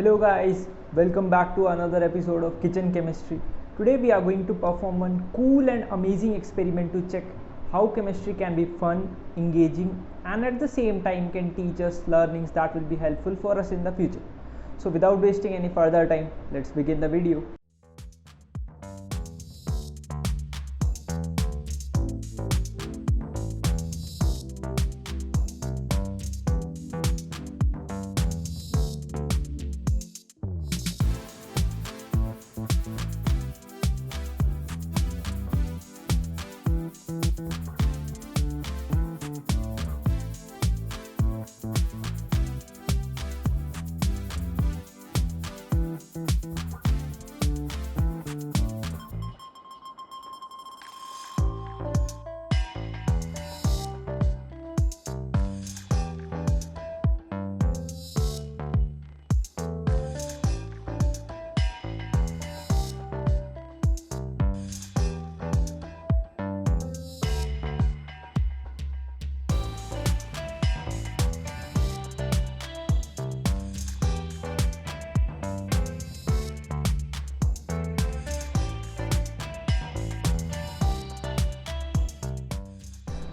Hello guys, welcome back to another episode of Kitchen Chemistry. Today we are going to perform one cool and amazing experiment to check how chemistry can be fun, engaging and at the same time can teach us learnings that will be helpful for us in the future. So without wasting any further time, let's begin the video.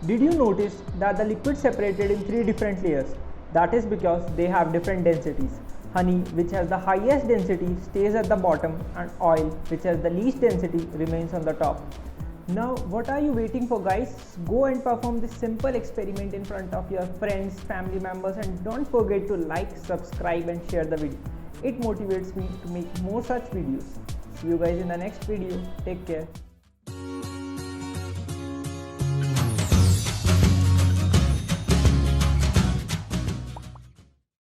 Did you notice that the liquid separated in 3 different layers? That is because they have different densities. Honey, which has the highest density, stays at the bottom, and oil, which has the least density, remains on the top. Now, what are you waiting for, guys? Go and perform this simple experiment in front of your friends, family members, and don't forget to like, subscribe and share the video. It motivates me to make more such videos. See you guys in the next video. Take care.